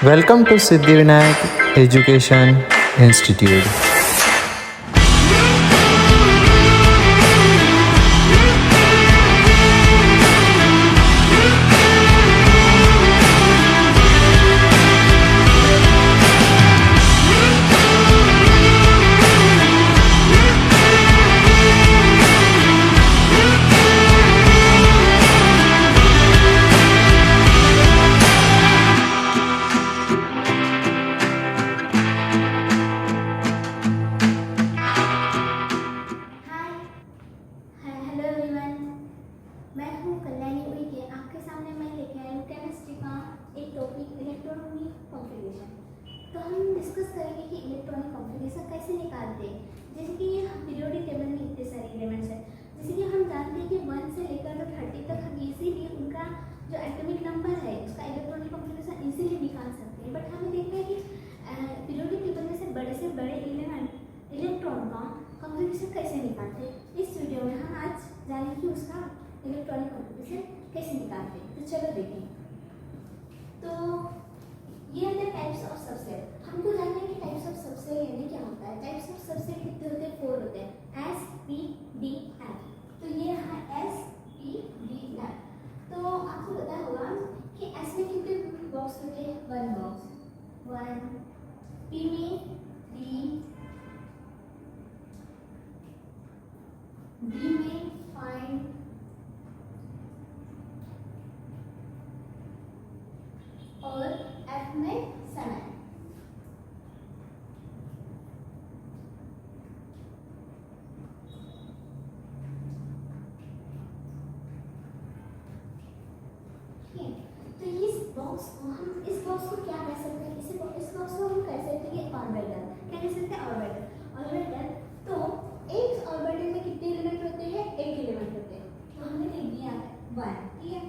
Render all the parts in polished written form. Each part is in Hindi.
Welcome to Siddhivinayak Education Institute. Hello everyone, मैं हूँ कल्याणी उइके। आपके सामने मैं लेके आई हूँ केमिस्ट्री का एक टॉपिक इलेक्ट्रॉनिक कॉन्फ़िगरेशन। तो हम डिस्कस करेंगे कि इलेक्ट्रॉनिक कॉन्फ़िगरेशन कैसे निकालते हैं। जैसे कि पीरियोडिक टेबल में इतने सारे एलिमेंट्स हैं, जैसे कि हम जानते हैं कि 1 से लेकर 30 तक हम इजीली उनका जो एटॉमिक नंबर है उसका इलेक्ट्रॉनिक कॉन्फ़िगरेशन इजीली निकाल सकते हैं। बट हमें देखते हैं कि पीरियोडिक टेबल में से बड़े एलिमेंट इलेक्ट्रॉन का कॉन्फ़िगरेशन कैसे निकालते हैं। इस वीडियो में हम आज जानेंगे कि उसका इलेक्ट्रॉनिक कॉन्फ़िगरेशन कैसे निकालते हैं। तो चलो देखें। तो ये होते हैं टाइप्स ऑफ सबसेट। हमको जानना है कि टाइप्स ऑफ सबसेट यानी क्या होता है। टाइप्स ऑफ सबसेट कितने होते हैं? 4 होते हैं, एस, पी, डी, एफ। तो ये रहा एस, पी, डी, एफ। तो आपको पता होगा कि एस में कितने बॉक्स होते हैं? 1 बॉक्स, 1। पी में 3, डी में 5, और एफ में 7। तो इस बॉक्स को क्या कह सकते हैं? इस बॉक्स को हम कह सकते हैं ऑर्बिटल। क्या कह सकते हैं? ऑर्बिटल। तो एक ऑर्बिटल में कितने एलिमेंट होते हैं? 1 एलिमेंट होते हैं। तो हमने लिख दिया 1, ठीक है,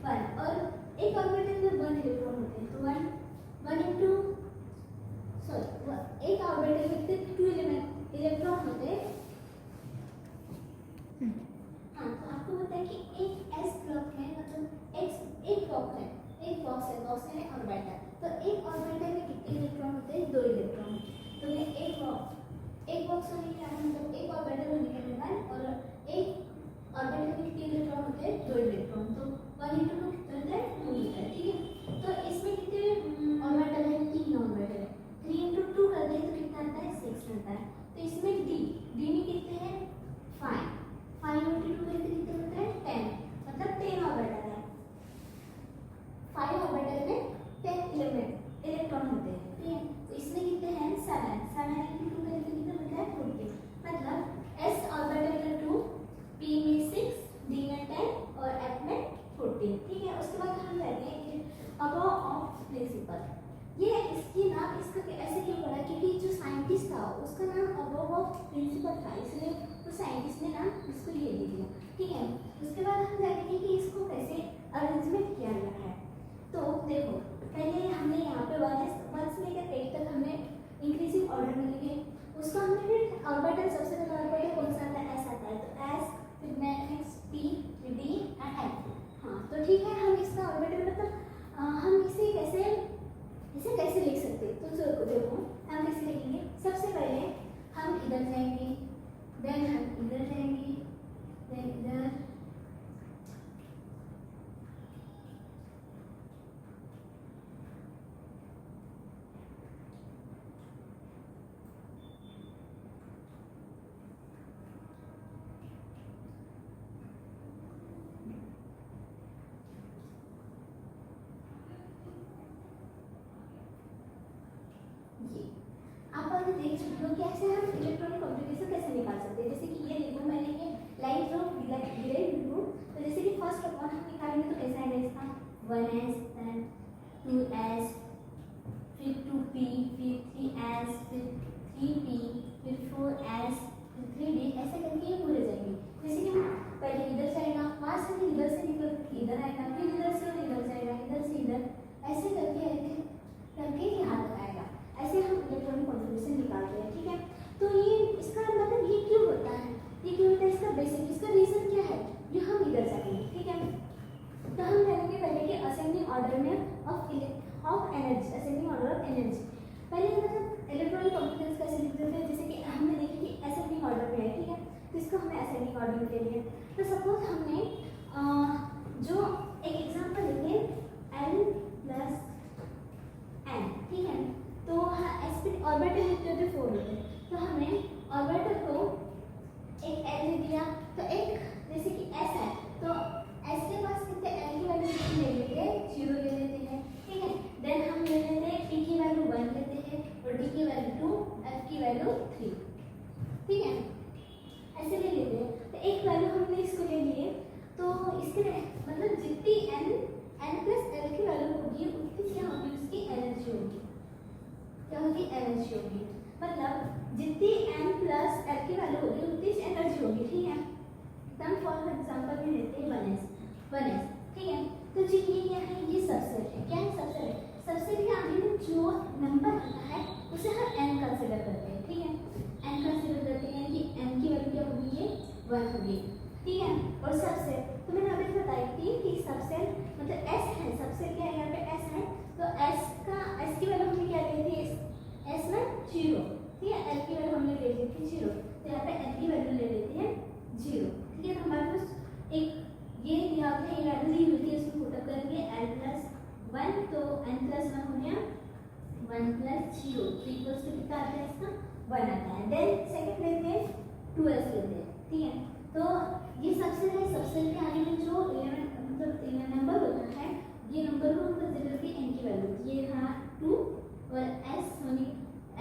1। और एक ऑर्बिटल में 1 इलेक्ट्रॉन होते हैं, तो 1 इंटू एक ऑर्बिटल में कितने 2 इलेक्ट्रॉन होते हैं। हाँ, तो आपको पता है कि एक एस ब्लॉक है, मतलब एक बॉक्स है ऑर्बिटल। तो एक ऑर्बिटल में कितने इलेक्ट्रॉन होते हैं? 2 इलेक्ट्रॉन। तो मैं एक बॉक्स होने के कारण मतलब एक ऑर्बिटल होने के कारण और एक ऑर्बिटल में कितने इलेक्ट्रॉन होते हैं? 2 इलेक्ट्रॉन। तो 1 इंटू 2 कितना होता है? 2 होता है, ठीक है। तो इसमें कितने ऑर्बिटल है? 3 ऑर्बिटल है। 3 इंटू 2 करते हैं तो कितना आता है? 6 आता है। तो इसमें डी में कितने हैं? 5 इंटू 2 करते कितने होता है? 10, मतलब 10 ऑर्बिटल है। 5 ऑर्बिटल में 10 इलेक्ट्रॉन होते हैं, ठीक है। तो इसमें कितने हैं? 7 इंटू 2 करते कितने होता है? 40। मतलब एस ऑर्बिटल में 2, पी में 6, डी में 10 और एफ में 14, ठीक है। उसके बाद हम कहते हैं कि अबव ऑफ प्रिंसिपल। ये इसकी नाम इसका ऐसे क्यों पड़ा? क्योंकि जो साइंटिस्ट था उसका नाम अबव ऑफ प्रिंसिपल था, इसलिए उस साइंटिस्ट ने नाम इसको ये दे दिया, ठीक है। उसके बाद हम जानेंगे कि इसको कैसे अरेंजमेंट किया गया है। तो देखो, पहले हमने यहाँ पे 1 से लेकर 8 तक हमें इंक्रीजिंग ऑर्डर में लिखे। उसको हमने फिर ऑर्बिटल, सबसे पहला ऑर्बिटल कौन सा आता है? एस आता है। तो एस, फिर नेक्स्ट पी, फिर डी एंड एफ। हाँ, तो ठीक है। हम इसका ऑर्बिटल मतलब हम इसे कैसे लिख सकते हैं? तो देखो हम कैसे लिखेंगे। सबसे पहले हम इधर जाएंगे, देन हम इधर जाएंगे, देन इधर, आप अगर देख सकते हो कि ऐसे हम इलेक्ट्रॉनिक कॉन्फ़िगरेशन कैसे निकाल सकते हैं। जैसे कि ये देखो, मैंने ये लाइन ड्रॉ लिखूँ। तो जैसे कि फर्स्ट ऑफ ऑल हम निकालेंगे तो कैसा आएगा इसका? 1s, देन 2s, फिर 2p, फिर 3s, फिर 3p, फिर 4s, फिर 3d, ऐसे करके ये पूरे जाएंगे। जैसे कि पहले इधर जाएगा, वहाँ से इधर से निकल के इधर आएगा, फिर इधर से इधर जाएगा, इधर से इधर, ऐसे करके यहाँ तक आएगा। ऐसे हम इलेक्ट्रॉनिक कॉन्फ़िगरेशन निकालते हैं, ठीक है। तो ये इसका मतलब ये क्यों होता है? इसका बेसिक, इसका रीजन क्या है? ये हम इधर जाएंगे, ठीक है। तो हम जानेंगे पहले कि असेंडिंग ऑर्डर में ऑफ एनर्जी एनर्जी। पहले मतलब इलेक्ट्रॉनिक कॉम्पोनेंट्स कैसे लिखते थे, जैसे कि हमने देखी कि असेंडिंग ऑर्डर में है, ठीक है, तो इसको हमने असेंडिंग ऑर्डर में ले लिया। तो सपोज हमने जो एक एग्जांपल लेते हैं L प्लस N, ठीक है, तो sp ऑर्बिटल लिखते थे 4 होते, तो हमने ऑर्बिटल को एक L ले दिया, तो एक जैसे कि S है, तो S के पास कितने L की वैल्यू ले लेते हैं, 0 ले लेते हैं, ठीक है। देन हम ले लेते हैं T की वैल्यू 1 लेते हैं और D की वैल्यू 2, F की वैल्यू 3, ठीक है, ऐसे ले लेते हैं। तो एक वैल्यू हमने इसको ले लिए, तो इसके मतलब जितनी n प्लस l की वैल्यू होगी उतनी क्या होगी, उसकी एनर्जी होगी, क्या होगी, एनर्जी होगी, मतलब जितनी n प्लस l की वैल्यू होगी उतनी एनर्जी होगी, ठीक है। हम फॉर एग्जांपल में लेते हैं 1s, ठीक है। तो जी ये क्या है, ये सबसेट है, क्या है, सबसेट है। सबसेट के आगे में जो नंबर आता है उसे हम n कंसीडर करते हैं, ठीक है, n कंसीडर करते हैं कि n की वैल्यू क्या होगी, ये 1 होगी, ठीक है। और सबसेट तो मैंने अभी बताई थी कि सबसेट मतलब s है, सबसेट क्या है, यहाँ पे s है, तो s की वैल्यू हमने क्या ली थी, s में 0, ठीक है, l की वैल्यू हमने ले ली थी 0, तो यहाँ पे n की वैल्यू ले लेते हैं 0, ठीक है। तो हमारे पास एक ये दिया होता है, ये वैल्यू दी हुई थी, इसको पुट अप करेंगे l प्लस 1, तो n प्लस 1 हो गया 1 प्लस 0, तो इक्वल्स टू कितना आता है, इसका 1 आता है। देन सेकंड लेते हैं 2s लेते हैं, ठीक है। तो ये सबसे है, सबसे के आगे में जो 11 मतलब नंबर होता है, ये नंबर को हम कंसीडर करते हैं n की वैल्यू, ये रहा 2 और s होने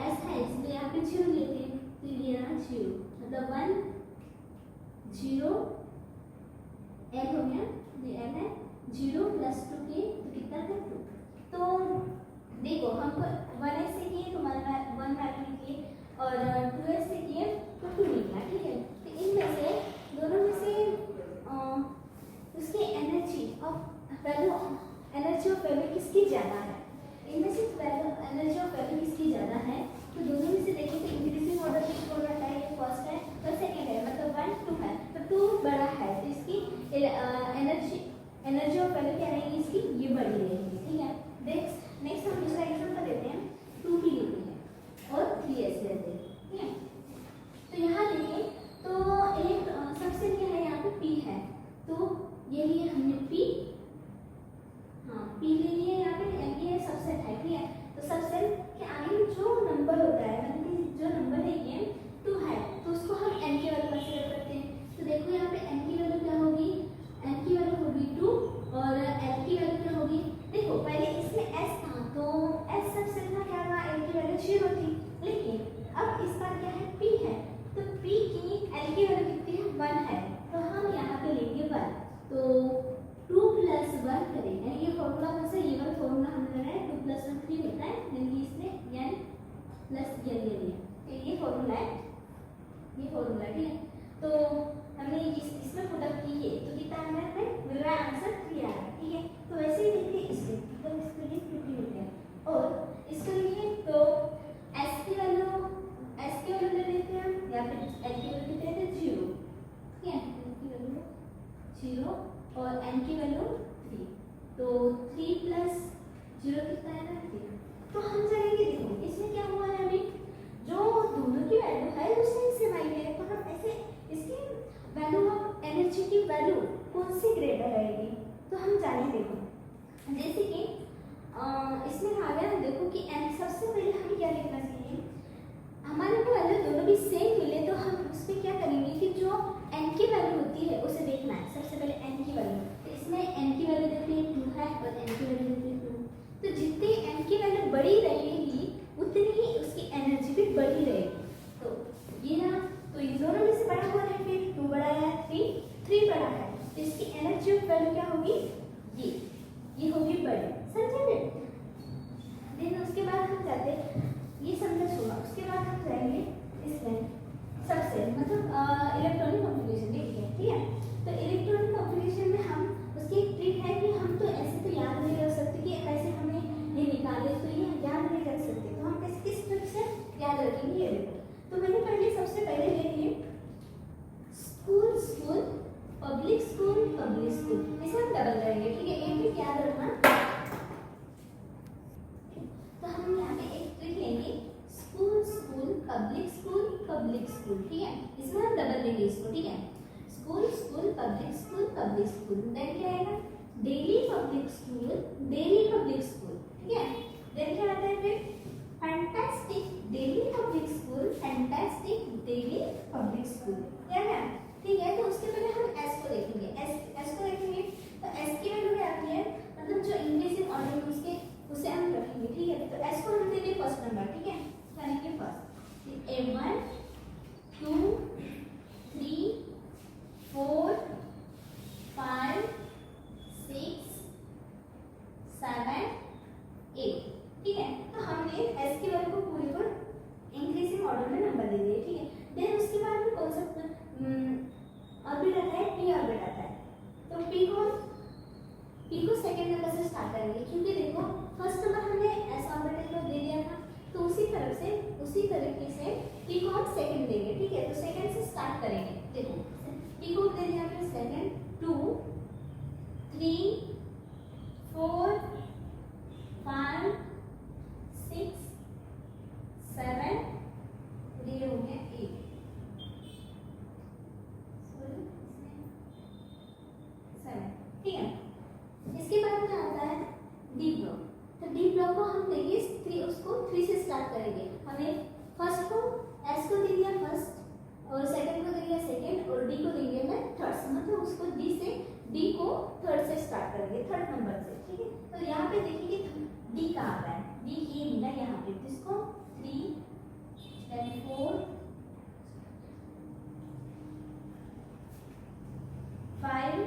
s है इसलिए यहाँ पे 0 लेते हैं, तो ये रहा 0, मतलब 1 0 l हो गया, ये l है, 0 प्लस 2 के तो कितना है 2। तो देखो हमको 1s से किए तो 1 वैल्यू निकली और 2s से किए तो 2 निकला, ठीक है। तो इनमें से दोनों में से उसकी एनर्जी ऑफ वैल्यू किसकी ज़्यादा है, इनमें से एनर्जी ऑफ वैल्यू किसकी ज़्यादा है, तो दोनों में से देखिए तो इंक्रीजिंग ऑर्डर में कौन है, ये फर्स्ट है तो सेकंड है, मतलब 1 2 है, तो 2 बड़ा है, तो इसकी एनर्जी ऑफ वैल्यू क्या रहेगी, इसकी ये बड़ी रहेगी, ठीक है। नेक्स्ट हम दूसरा एग्जांपल लेते हैं, 2p लेते हैं और 3s लेते हैं, ठीक है। तो यहाँ देखिए तो एक सबसे क्या है, यहाँ पे p है, तो ये लिए हमने p, हाँ p ले लिए, यहाँ पे ये सबसेट है, ठीक है। तो सबसेट के आगे जो नंबर होता है, मतलब जो नंबर है ये 2 है, तो उसको हम n की वैल्यू कंसीडर करते हैं। तो देखो यहाँ पे n की वैल्यू क्या होगी, n की वैल्यू होगी 2 और l की वैल्यू क्या होगी, देखो पहले इसमें s था तो s सबसेट में क्या था, l की वैल्यू 0 थी, लेकिन अब इसका क्या है, p है, तो p की l की वैल्यू कितनी है, 1 है, तो हम यहाँ पे लेंगे 1, तो 2 प्लस 1 करें, ये फॉर्मूला कौन सा, ये वाला फॉर्मूला हमने लगाया, 2 प्लस 1 3 होता है, यानी इसमें n प्लस n ले लिया, तो ये फॉर्मूला है, ये फॉर्मूला, ठीक है। तो हमने इसमें पुट अप की है, तो कितना आ रहा है, मिल रहा है आंसर 3 आ रहा है, ठीक है। तो वैसे ही देखिए इसमें तो इसके लिए 2 हो गया, और इसके लिए तो s की वैल्यू ले लेते हैं, या फिर l की वैल्यू कितने थे 0, ठीक है, l की वैल्यू 0 और n की वैल्यू 3, तो 3 प्लस 0 कितना है ना 3। तो हम चलेंगे, देखो इसमें क्या हुआ है, अभी जो दोनों की वैल्यू है वो सेम है, तो हम ऐसे इसकी वैल्यू ऑफ एनर्जी की वैल्यू कौन सी ग्रेटर रहेगी, तो हम जाने देखो, जैसे कि इसमें आ गया, देखो कि n सबसे पहले हमें क्या लिखना चाहिए, हमारे को वैल्यू दोनों भी सेम मिले तो हम उस पर क्या करेंगे कि जो n की वैल्यू होती है उसे देखना है, सबसे पहले n की वैल्यू, तो इसमें n की वैल्यू देते हैं 2 है और n की वैल्यू देते हैं 2, तो जितनी n की वैल्यू बड़ी रहेगी उतनी ही उसकी एनर्जी भी बड़ी रहेगी, तो ये ना, तो इन दोनों में से बड़ा कौन है, फिर 2 बड़ा है, 3 बड़ा है, तो इसकी एनर्जी ऑफ वैल्यू क्या होगी, ये होगी बड़ी, समझे। देन उसके बाद हम जाते, ये समझा छोड़ा, उसके बाद हम जाएंगे इसमें सबसे मतलब इलेक्ट्रॉनिक कॉन्फ़िगरेशन देखिए, ठीक है। तो इलेक्ट्रॉनिक कॉन्फ़िगरेशन पब्लिक स्कूल, ठीक है, इसमें हम डबल लेंगे इसको, ठीक है, school school public school, then क्या आएगा, डेली पब्लिक स्कूल, ठीक है, देन क्या आता है फिर फैंटास्टिक डेली पब्लिक स्कूल, क्या है, ठीक है। तो उसके पहले हम एस को देखेंगे, एस को देखेंगे तो एस की वैल्यू क्या आती है, मतलब जो इंक्रीजिंग ऑर्डर में उसके उसे हम रखेंगे, ठीक है। तो एस को हम देंगे फर्स्ट नंबर, ठीक है, यानी फर्स्ट A1 2 3 4 5 6 7 8, ठीक है। तो हमने एस की वैल्यू को पूरी को इंक्रीजिंग ऑर्डर में नंबर दे दिए, ठीक है। देन उसके बाद में कौन सा ऑर्बिट आता है, पी ऑर्बिट आता है। तो पी को सेकंड नंबर से स्टार्ट करेंगे, क्योंकि देखो फर्स्ट नंबर हमने एस ऑर्बिटल को दे दिया था, तो उसी तरीके से पी को हम सेकंड देंगे, ठीक है। तो सेकंड से स्टार्ट करेंगे, देखो पी को दे दिया फिर सेकंड 2 3 4 5 6 7 ये हो गया 8, ठीक है। इसके बाद में आता है डी ब्लॉक। तो डी ब्लॉक को हम देंगे 3, उसको 3 से स्टार्ट करेंगे। हमें फर्स्ट को एस को दे दिया फर्स्ट, और सेकंड को दे दिया सेकंड, और डी को देंगे मैं थर्ड, मतलब उसको डी को थर्ड से स्टार्ट करेंगे, थर्ड नंबर से, ठीक है। तो यहाँ पे देखिए डी कहाँ आता है, डी ये मिला यहाँ पे, इसको 3 then 4 5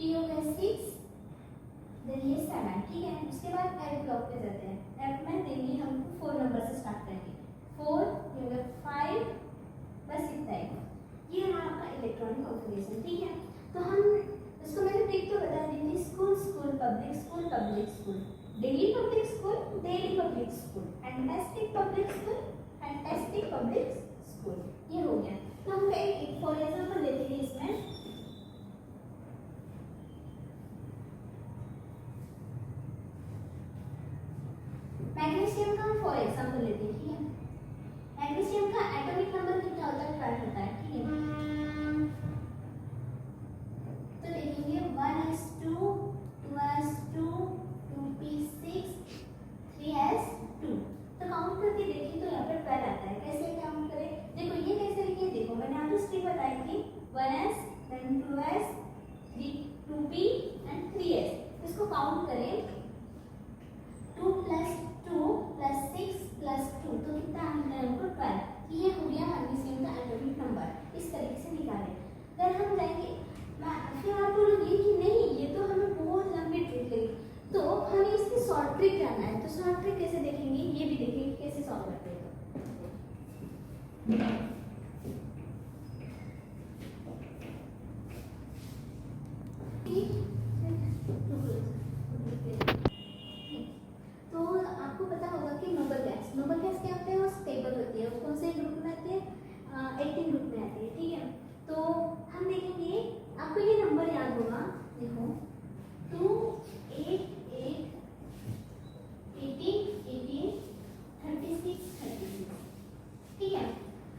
पी हो गया 6, देन ये 7, ठीक है। उसके बाद एफ ब्लॉक पे जाते हैं, एफ में देंगे हम 4 नंबर से स्टार्ट करेंगे, 4 ये हो गया 5, बस इतना ही, ये रहा आपका इलेक्ट्रॉनिक ऑर्गेनाइजेशन, ठीक है। तो हम इसको मैंने ट्रिक तो बता दी थी, school public school, daily public school, fantastic public school, ये हो गया। तो हम एक फॉर एग्जांपल लेते हैं इसमें, मैग्नीशियम का हम फॉर एग्जांपल लेते हैं, ठीक है। मैग्नीशियम का एटॉमिक नंबर कितना होता है, 12 होता है, ठीक है। तो देखेंगे 1s2 2s2 2p6 3s2, तो काउंट करके देखिए तो यहाँ पर 12 आता है। कैसे काउंट करें, देखो ये कैसे लिखे, देखो मैंने आपको स्टेप बताई थी, 1s then 2s 2p and 3s, इसको काउंट करें 2 + 2 + 6 + 2, तो कितना आना है हमको 12, ये हो गया मैग्नीशियम का एटॉमिक नंबर, इस तरीके से निकालें। फिर हम जाएंगे, फिर आप बोलोगे कि नहीं ये तो हमें बहुत लंबी ट्रिक लगी, तो हमें इसकी शॉर्ट ट्रिक जानना है। तो शॉर्ट ट्रिक कैसे देखेंगे, ये भी देखेंगे कैसे सॉल्व करते हैं। तो आपको पता होगा कि नोबल गैस क्या होते हैं, वो स्टेबल होती है, वो कौन से ग्रुप में आती है, 18 ग्रुप में आती है, ठीक है। तो हम देखेंगे, आपको ये नंबर याद होगा, देखो 2 8 8 18 18 36 36, ठीक है।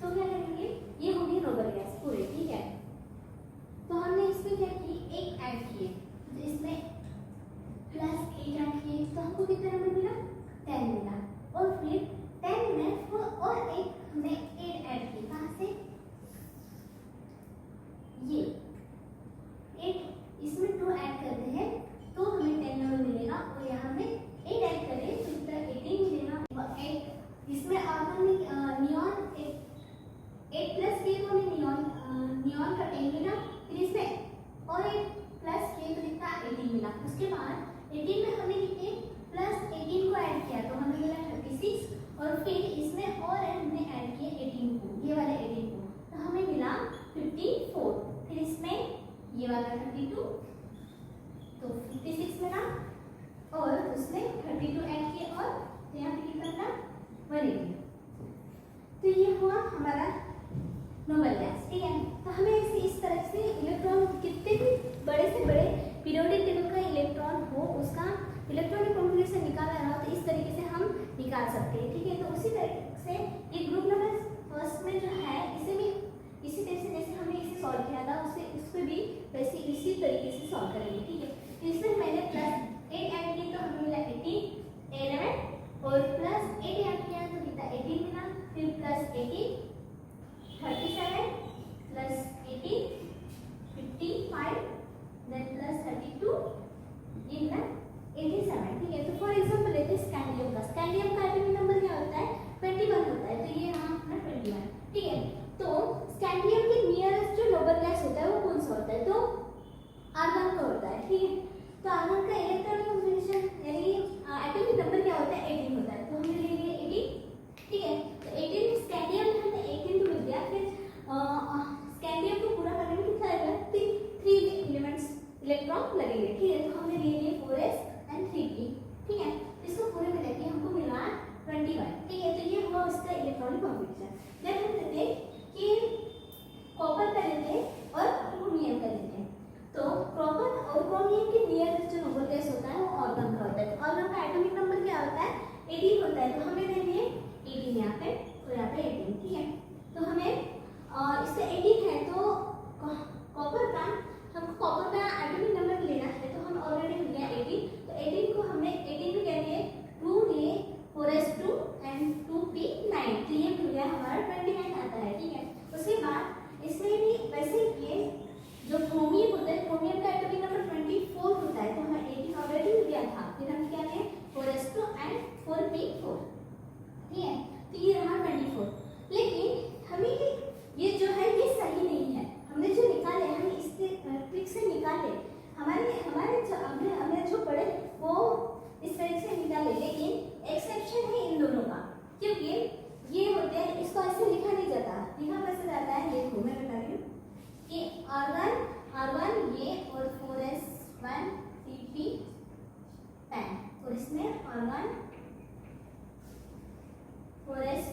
तो क्या करेंगे, ये होगी नोबल गैस पूरे, ठीक है। तो हमने इसमें क्या की, एक ऐड किए, तो इसमें +8 ऐड किए, तो हमको कितना नंबर मिला, 10 मिला। और फिर 10 में और एक हमने 8 ऐड किए, कहाँ से, ये 8 इसमें 2 ऐड करते हैं तो हमें 10 नंबर मिलेगा, और यहाँ में 8 ऐड करें तो कितना 18 मिलेगा। और 8 इसमें और हमने नियॉन 8 प्लस किए तो हमें नियॉन का 10 मिला, फिर इसमें और 8 प्लस किए तो कितना 18 मिला। उसके बाद 18 में हमने कितने +18 को ऐड किया तो हमें मिला 36, और फिर इसमें और हमने ऐड किए 18 को, ये वाले 18 को, तो हमें मिला 54। फिर इसमें ये वाला 32, तो 56 मिला, और उसमें 32 ऐड किए, और यहाँ पे कितना था 180। तो ये हुआ हमारा नोबल गैस, ठीक है। तो हमें इस तरह से इलेक्ट्रॉन कितने भी बड़े से बड़े पीरियोडिक टेबल का इलेक्ट्रॉन हो उसका इलेक्ट्रॉनिक कॉन्फ़िगरेशन निकालना हो तो इस तरीके से हम निकाल सकते हैं, ठीक है। तो उसी तरीके से ये ग्रुप नंबर फर्स्ट में जो है इसे भी इसी तरह से जैसे हमने इसे सॉल्व किया था उसे इसको भी वैसे इसी तरीके से सॉल्व करेंगे, ठीक है। तो इसमें मैंने प्लस 8 ऐड किया तो हमें मिला 18 11 और प्लस 8 ऐड किया तो कितना 18 मिला, फिर प्लस 18 37 प्लस 18 55 देन प्लस 32 ये मिला 87, ठीक है। तो फॉर एग्जांपल लेते हैं स्कैंडियम का। स्कैंडियम का एटॉमिक नंबर क्या होता है 21 होता है, तो ये यहाँ अपना 21, ठीक है। तो स्कैंडियम के नियरेस्ट जो नोबल गैस होता है वो कौन सा होता है, तो आर्गन का होता है, ठीक है। तो आर्गन का इलेक्ट्रॉनिक कॉन्फ़िगरेशन यानी एटॉमिक नंबर क्या होता है 18 होता है, तो हमने ले लिया 18, ठीक है। तो 18 स्कैंडियम में हमने 18 तो मिल गया, फिर स्कैंडियम को पूरा करने में कितना लगेगा 3 एलिमेंट्स इलेक्ट्रॉन लगेंगे, ठीक है। तो हमने ले लिए 4s एंड 3p, ठीक है। इसको पूरे में लेके हमको मिला 21, ठीक है। तो ये हुआ उसका इलेक्ट्रॉनिक कॉन्फ़िगरेशन। देन हम लेते हैं कि कॉपर का लेते हैं और क्रोमियम का लेते हैं। तो कॉपर और क्रोमियम के नियरेस्ट जो नंबर गैस होता है वो ऑर्गन का होता है। तो ऑर्गन का एटॉमिक नंबर क्या होता है 18 होता है, तो हमें ले लिए 18 यहाँ पे और यहाँ पे 18, ठीक है। तो हमें इससे 18 है तो कॉपर का हमको कॉपर का एटॉमिक नंबर लेना है तो हम ऑलरेडी मिल गया 18, तो 18 को हमने 18 में क्या लिए 2 लिए 4s2 एंड 2p 9, तो ये मिल गया हमारा 29 आता है, ठीक है। उसके बाद इसमें भी वैसे ये जो क्रोमियम होता है क्रोमियम का एटॉमिक नंबर 24 होता है, तो हमें 18 ऑलरेडी मिल गया था, फिर हम क्या लिए 4s2 एंड 4p4, ठीक है। तो ये रहा 24, लेकिन हमें ये जो है ये सही नहीं है। हमने जो निकाले हम इस ट्रिक से निकाले हमने जो पढ़े वो इस तरह से निकाले, लेकिन एक्सेप्शन है इन दोनों का, क्योंकि ये होते हैं इसको ऐसे लिखा नहीं जाता। लिखा कैसे जाता है देखो मैं बता रही हूँ कि R1 ये और 4s1 3p 10 और इसमें R1 4s